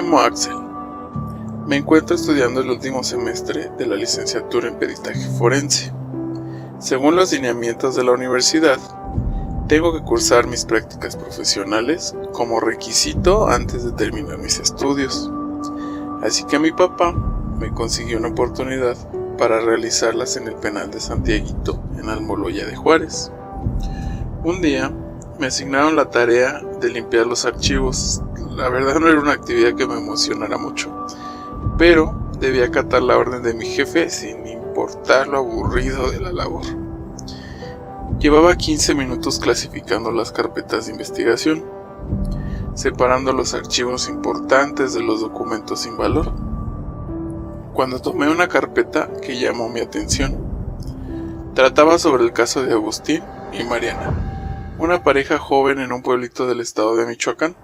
llamo Axel. Me encuentro estudiando el último semestre de la licenciatura en peritaje forense. Según los lineamientos de la universidad, tengo que cursar mis prácticas profesionales como requisito antes de terminar mis estudios. Así que mi papá me consiguió una oportunidad para realizarlas en el penal de Santiaguito, en Almoloya de Juárez. Un día me asignaron la tarea de limpiar los archivos. La verdad no era una actividad que me emocionara mucho, pero debía acatar la orden de mi jefe sin importar lo aburrido de la labor. Llevaba 15 minutos clasificando las carpetas de investigación, separando los archivos importantes de los documentos sin valor, cuando tomé una carpeta que llamó mi atención. Trataba sobre el caso de Agustín y Mariana, una pareja joven en un pueblito del estado de Michoacán.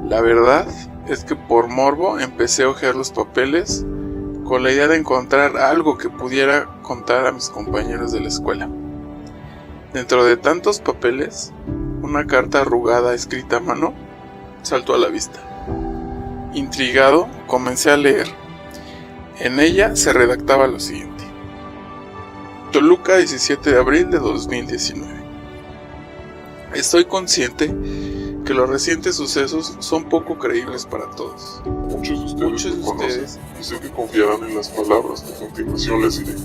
La verdad es que por morbo empecé a hojear los papeles con la idea de encontrar algo que pudiera contar a mis compañeros de la escuela. Dentro de tantos papeles, una carta arrugada escrita a mano saltó a la vista. Intrigado, comencé a leer. En ella se redactaba lo siguiente: Toluca, 17 de abril de 2019. Estoy consciente que los recientes sucesos son poco creíbles para todos. Muchos de ustedes y sé que confiarán en las palabras que a continuación les diré.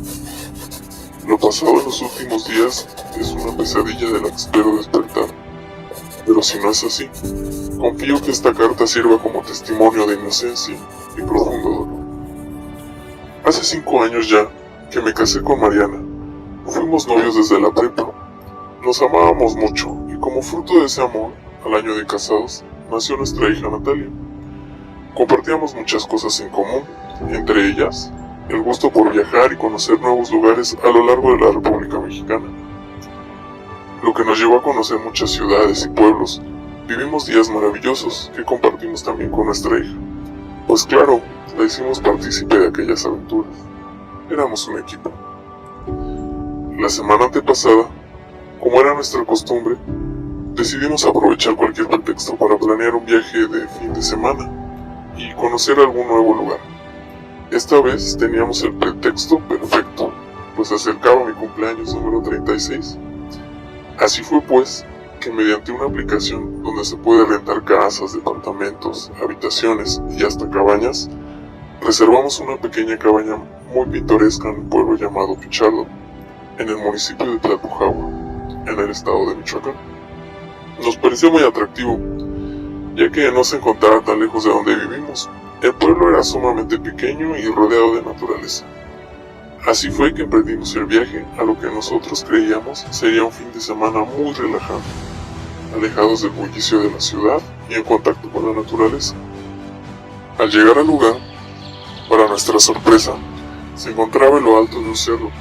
Lo pasado en los últimos días es una pesadilla de la que espero despertar. Pero si no es así, confío que esta carta sirva como testimonio de inocencia y profundo dolor. Hace 5 años ya que me casé con Mariana. Fuimos novios desde la prepa. Nos amábamos mucho y como fruto de ese amor, al año de casados, nació nuestra hija Natalia. Compartíamos muchas cosas en común, entre ellas, el gusto por viajar y conocer nuevos lugares a lo largo de la República Mexicana. Lo que nos llevó a conocer muchas ciudades y pueblos. Vivimos días maravillosos que compartimos también con nuestra hija. Pues claro, la hicimos partícipe de aquellas aventuras. Éramos un equipo. La semana antepasada, como era nuestra costumbre, decidimos aprovechar cualquier pretexto para planear un viaje de fin de semana y conocer algún nuevo lugar. Esta vez teníamos el pretexto perfecto, pues se acercaba mi cumpleaños número 36. Así fue pues que mediante una aplicación donde se puede rentar casas, departamentos, habitaciones y hasta cabañas, reservamos una pequeña cabaña muy pintoresca en un pueblo llamado Pichardo, en el municipio de Tlalpujahua, en el estado de Michoacán. Nos pareció muy atractivo, ya que no se encontraba tan lejos de donde vivimos. El pueblo era sumamente pequeño y rodeado de naturaleza. Así fue que emprendimos el viaje a lo que nosotros creíamos sería un fin de semana muy relajante, alejados del bullicio de la ciudad y en contacto con la naturaleza. Al llegar al lugar, para nuestra sorpresa, se encontraba en lo alto de un cerro,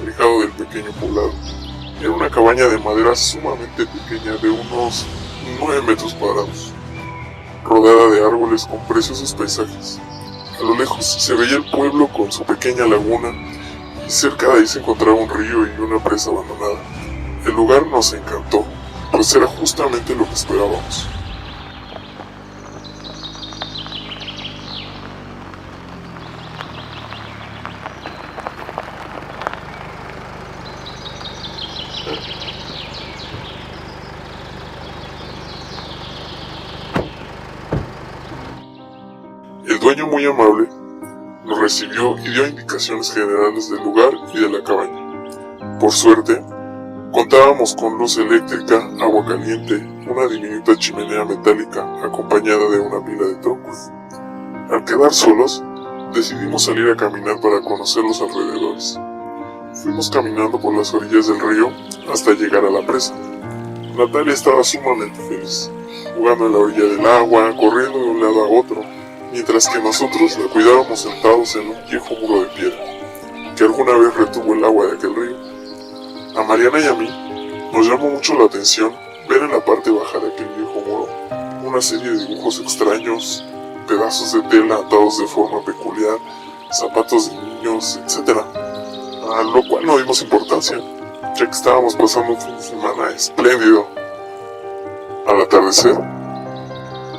alejado del pequeño poblado. Era una cabaña de madera sumamente pequeña de unos 9 metros cuadrados, rodeada de árboles con preciosos paisajes. A lo lejos se veía el pueblo con su pequeña laguna y cerca de ahí se encontraba un río y una presa abandonada. El lugar nos encantó, pues era justamente lo que esperábamos. El dueño, muy amable, nos recibió y dio indicaciones generales del lugar y de la cabaña. Por suerte, contábamos con luz eléctrica, agua caliente, una diminuta chimenea metálica acompañada de una pila de troncos. Al quedar solos, decidimos salir a caminar para conocer los alrededores. Fuimos caminando por las orillas del río hasta llegar a la presa. Natalia estaba sumamente feliz, jugando en la orilla del agua, corriendo de un lado a otro, mientras que nosotros la cuidábamos sentados en un viejo muro de piedra, que alguna vez retuvo el agua de aquel río. A Mariana y a mí nos llamó mucho la atención ver en la parte baja de aquel viejo muro una serie de dibujos extraños, pedazos de tela atados de forma peculiar, zapatos de niños, etc. A lo cual no dimos importancia, ya que estábamos pasando un fin de semana espléndido. Al atardecer,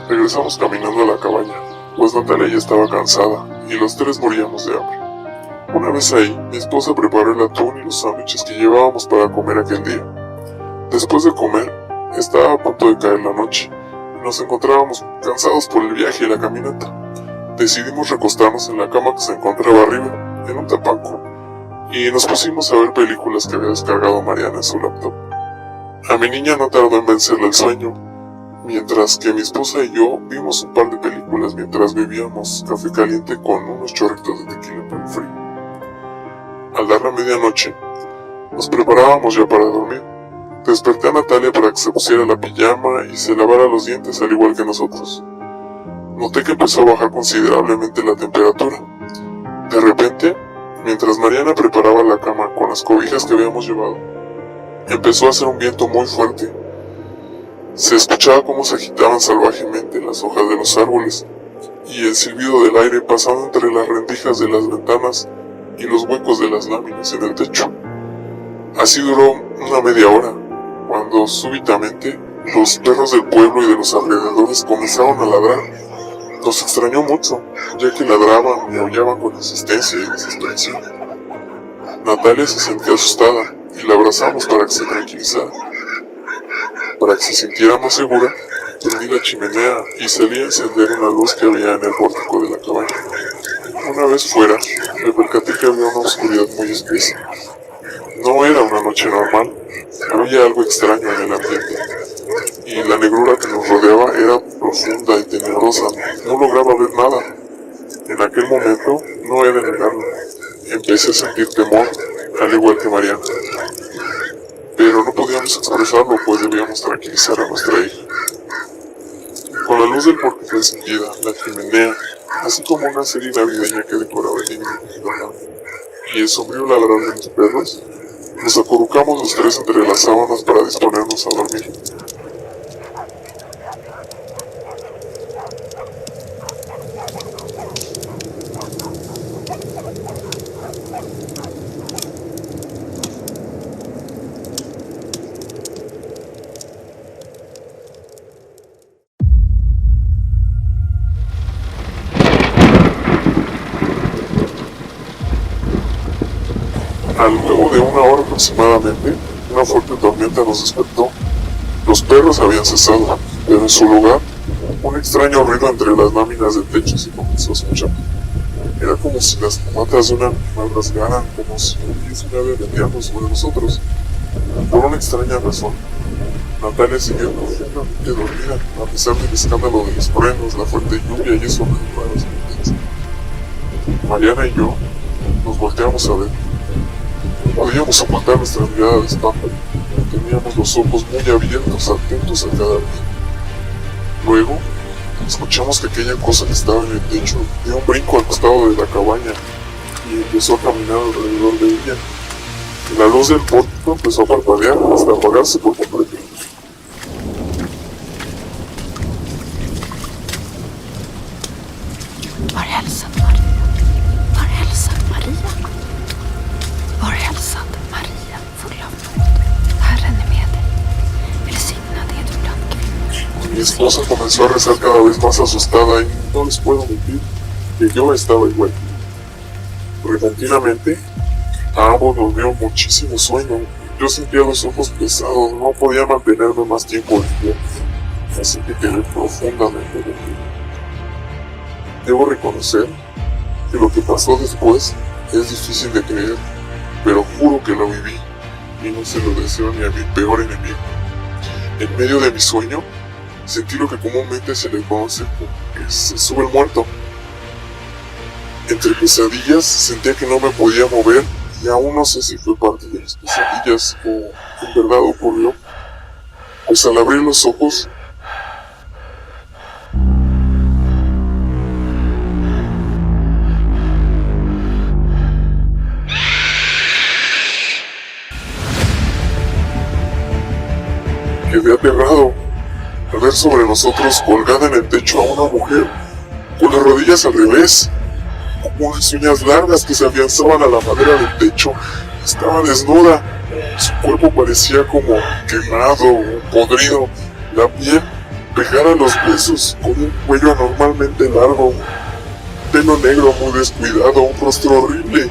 regresamos caminando a la cabaña, pues Natalia ya estaba cansada y los tres moríamos de hambre. Una vez ahí, mi esposa preparó el atún y los sándwiches que llevábamos para comer aquel día. Después de comer, estaba a punto de caer la noche y nos encontrábamos cansados por el viaje y la caminata. Decidimos recostarnos en la cama que se encontraba arriba, en un tapanco, y nos pusimos a ver películas que había descargado Mariana en su laptop. A mi niña no tardó en vencerle el sueño, mientras que mi esposa y yo vimos un par de películas mientras bebíamos café caliente con unos chorritos de tequila para el frío. Al dar la medianoche, nos preparábamos ya para dormir. Desperté a Natalia para que se pusiera la pijama y se lavara los dientes al igual que nosotros. Noté que empezó a bajar considerablemente la temperatura. De repente, mientras Mariana preparaba la cama con las cobijas que habíamos llevado, empezó a hacer un viento muy fuerte. Se escuchaba cómo se agitaban salvajemente las hojas de los árboles y el silbido del aire pasando entre las rendijas de las ventanas y los huecos de las láminas en el techo. Así duró una media hora, cuando súbitamente los perros del pueblo y de los alrededores comenzaron a ladrar. Nos extrañó mucho, ya que ladraban y aullaban con insistencia y desesperación. Natalia se sentía asustada y la abrazamos para que se tranquilizara. Para que se sintiera más segura, prendí la chimenea y salí a encender una luz que había en el pórtico de la cabaña. Una vez fuera, me percaté que había una oscuridad muy espesa. No era una noche normal, había algo extraño en el ambiente, y la negrura que nos rodeaba era profunda y tenebrosa. No lograba ver nada. En aquel momento, no he de negarlo, empecé a sentir temor, al igual que Mariana. Pero no podíamos expresarlo, pues debíamos tranquilizar a nuestra hija. Con la luz del pórtico encendida, la chimenea, así como una serie navideña que decoraba el living y el sombrío ladrar de los perros, nos acurrucamos los tres entre las sábanas para disponernos a dormir. Al cabo de una hora aproximadamente, una fuerte tormenta nos despertó. Los perros habían cesado, pero en su lugar, un extraño ruido entre las láminas del techo se comenzó a escuchar. Era como si las patas de un animal rasgaran, como si hubiese un ave aleteando sobre nosotros. Por una extraña razón, Natalia siguió profundamente dormida, a pesar del escándalo de los truenos, la fuerte lluvia y esos raros intensos. Mariana y yo nos volteamos a ver. Podíamos soportar nuestra mirada de espanto. Teníamos los ojos muy abiertos, atentos a cada ruido. Luego, escuchamos que aquella cosa que estaba en el techo dio un brinco al costado de la cabaña y empezó a caminar alrededor de ella. La luz del pórtico empezó a parpadear hasta apagarse por completo. Var hälsad Maria? Var hälsad Maria? Var hälsad Maria, full av nåd. Herren är med dig. Välsignad är du bland kvinnor. Mi esposa comenzó a rezar cada vez más asustada y no les puedo mentir que yo estaba igual. Repentinamente, a ambos nos dio muchísimo sueño. Yo sentía los ojos pesados, no podía mantenerme más tiempo despierto, así que quedé profundamente dormido. Debo reconocer que lo que pasó después es difícil de creer, pero juro que lo viví y no se lo deseo ni a mi peor enemigo. En medio de mi sueño, sentí lo que comúnmente se le conoce como que se sube el muerto. Entre pesadillas sentía que no me podía mover y aún no sé si fue parte de mis pesadillas o en verdad ocurrió, pues al abrir los ojos quedé aterrado al ver sobre nosotros colgada en el techo a una mujer con las rodillas al revés, con unas uñas largas que se afianzaban a la madera del techo. Estaba desnuda, su cuerpo parecía como quemado o podrido, la piel pegara los huesos, con un cuello anormalmente largo, pelo negro muy descuidado, un rostro horrible.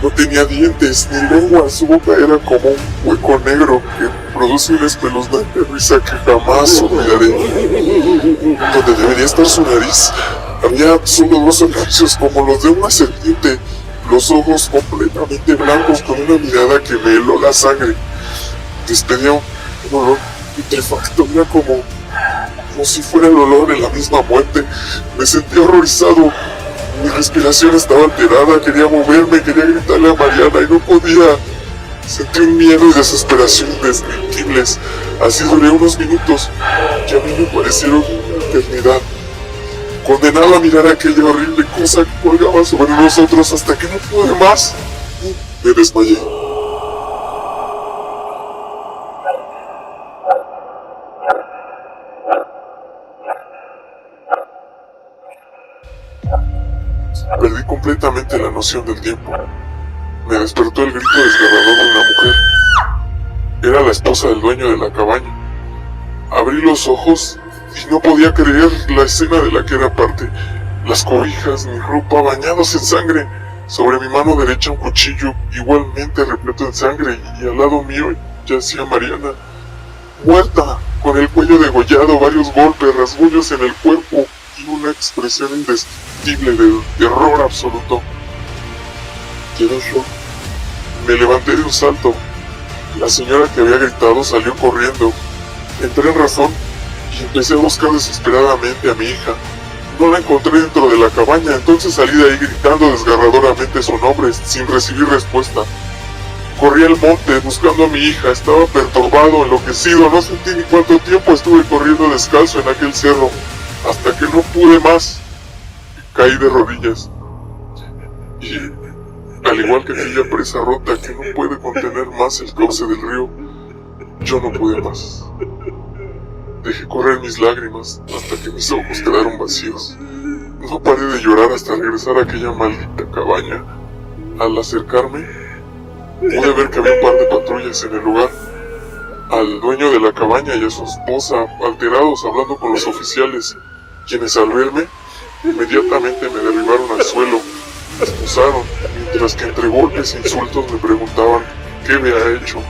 No tenía dientes ni lengua, su boca era como un hueco negro que produce una espeluznante risa que jamás olvidaré. Donde debería estar su nariz, había solo dos orificios como los de una serpiente, los ojos completamente blancos con una mirada que me heló la sangre. Despedía un olor putrefacto, era como si fuera el olor de la misma muerte. Me sentí horrorizado. Mi respiración estaba alterada, quería moverme, quería gritarle a Mariana y no podía. Sentí un miedo y desesperación indescriptibles. Así duré unos minutos que a mí me parecieron una eternidad. Condenado a mirar aquella horrible cosa que colgaba sobre nosotros hasta que no pude más. Me desmayé. Perdí completamente la noción del tiempo. Me despertó el grito desgarrador de una mujer. Era la esposa del dueño de la cabaña. Abrí los ojos y no podía creer la escena de la que era parte. Las cobijas, mi ropa bañados en sangre. Sobre mi mano derecha un cuchillo igualmente repleto en sangre y al lado mío yacía Mariana, muerta, con el cuello degollado, varios golpes, rasguños en el cuerpo y una expresión indescriptible de terror absoluto. Quedé shock. Me levanté de un salto. La señora que había gritado salió corriendo. Entré en razón y empecé a buscar desesperadamente a mi hija. No la encontré dentro de la cabaña, entonces salí de ahí gritando desgarradoramente su nombre sin recibir respuesta. Corrí al monte buscando a mi hija, estaba perturbado, enloquecido, no sentí ni cuánto tiempo estuve corriendo descalzo en aquel cerro, hasta que no pude más. Caí de rodillas. Y, al igual que aquella presa rota que no puede contener más el cauce del río, yo no pude más. Dejé correr mis lágrimas hasta que mis ojos quedaron vacíos. No paré de llorar hasta regresar a aquella maldita cabaña. Al acercarme, pude ver que había un par de patrullas en el lugar. Al dueño de la cabaña y a su esposa, alterados, hablando con los oficiales, quienes al verme, inmediatamente me derribaron al suelo, me expulsaron, mientras que entre golpes e insultos me preguntaban qué había hecho.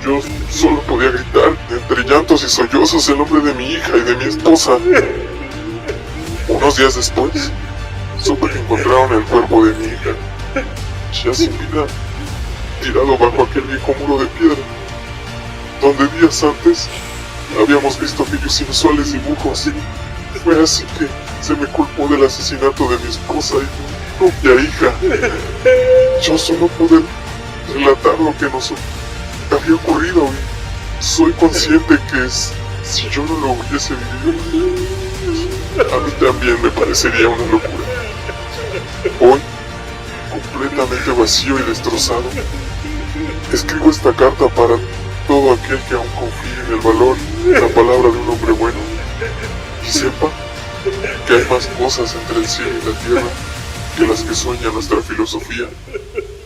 Yo solo podía gritar, entre llantos y sollozos, el nombre de mi hija y de mi esposa. Unos días después, supe que encontraron el cuerpo de mi hija, ya sin vida, tirado bajo aquel viejo muro de piedra, donde días antes habíamos visto aquellos inusuales dibujos. Fue así que se me culpó del asesinato de mi esposa y mi propia hija. Yo solo pude relatar lo que nos había ocurrido y soy consciente que si yo no lo hubiese vivido, a mí también me parecería una locura. Hoy, completamente vacío y destrozado, escribo esta carta para todo aquel que aún confíe en el valor de la palabra de un hombre bueno y sepa que hay más cosas entre el cielo y la tierra que las que sueña nuestra filosofía.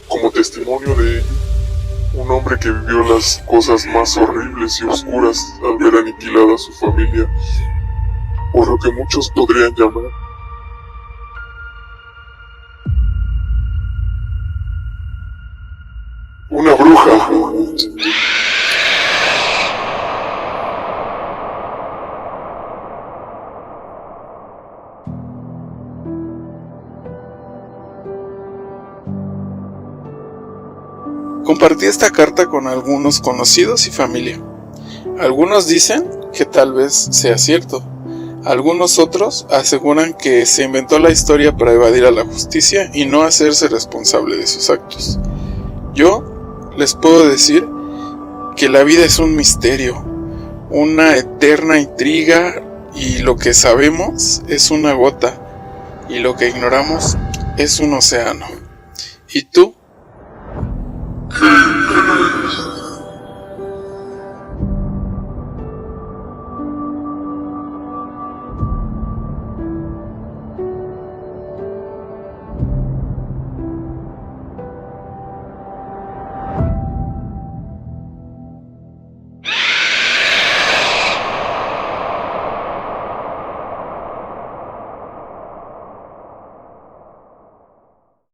Como testimonio de ello, un hombre que vivió las cosas más horribles y oscuras al ver aniquilada a su familia, por lo que muchos podrían llamar una bruja. Compartí esta carta con algunos conocidos y familia. Algunos dicen que tal vez sea cierto. Algunos otros aseguran que se inventó la historia para evadir a la justicia y no hacerse responsable de sus actos. Yo les puedo decir que la vida es un misterio, una eterna intriga, y lo que sabemos es una gota y lo que ignoramos es un océano. ¿Y tú? ¿Qué crees?